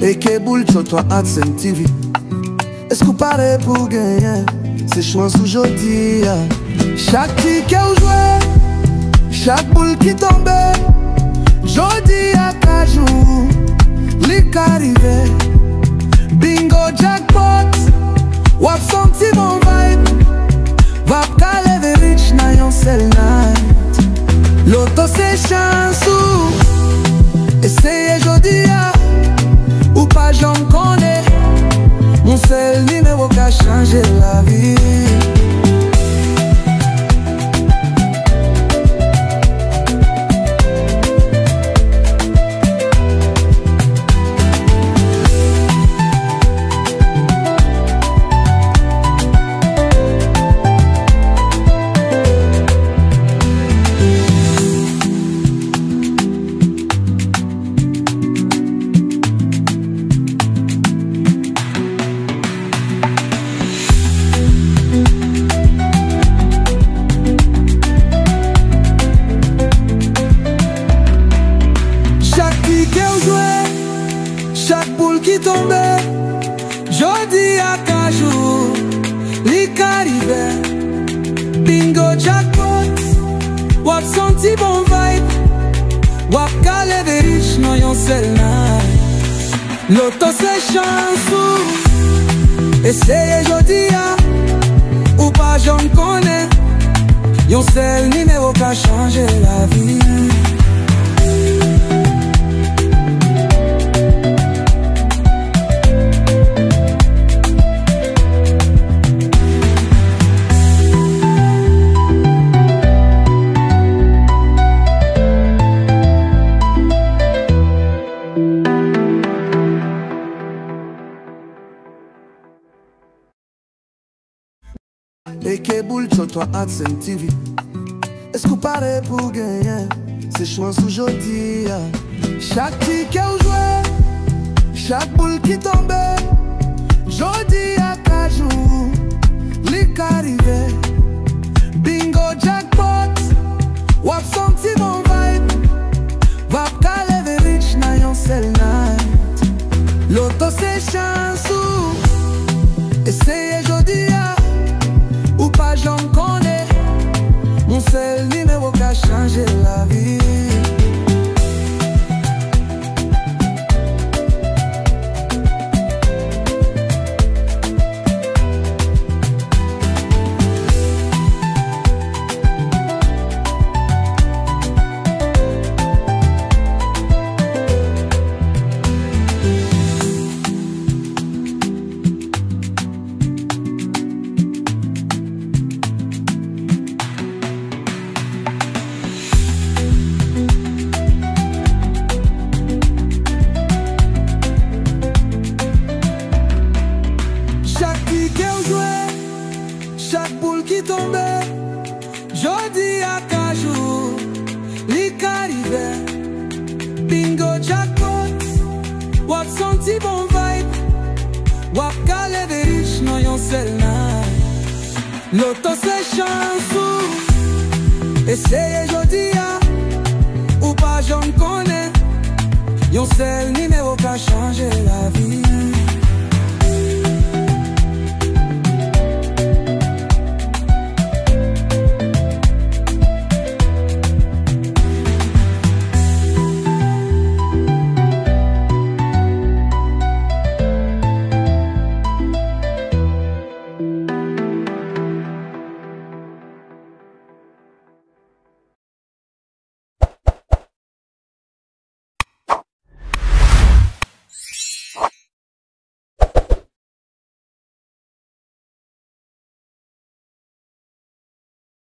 Et que boule toi Adsen TV. Est-ce qu'on paraît pour gagner? C'est chance aujourd'hui. Chaque ticket ou joué, chaque boule qui tombe, jodi à cajou, lik arrivé. Bingo jackpot, wap senti mon vibe. Wap ka leve rich na yon sel night. Loto c'est chance ou essayez jodi à ou pas j'en connais. Mon seul numéro qui a changé la vie. Chaque boule qui tombait, jodi à cajou, lik arrivé. Bingo jackpot, wap senti bon vibe. Wap ka leve rich non yon sel night. Loto c'est chance ou essayez jodi à ou pas j'en connais. Yon sel numéro qui a changé la vie. Et que boule toi Adsen TV. Est-ce qu'on paraît pour gagner? C'est chance aujourd'hui. Chaque ticket ou joué, chaque boule qui tombe, jodi à cajou, lik arrivé. Bingo jackpot, wap senti mon vibe. Wap ka leve rich na yon sel night. Loto c'est chance ou essayez jodi à ou pas j'en connais. Mon seul numéro qui a changé la vie. Chaque boule qui tombait, jodi à cajou, lik arrivé. Bingo jackpot, wap senti bon vibe. Wap ka leve rich non yon sel night. Loto c'est chance ou essayez jodi à ou pas j'en connais. Yon sel numéro qui a changé la vie.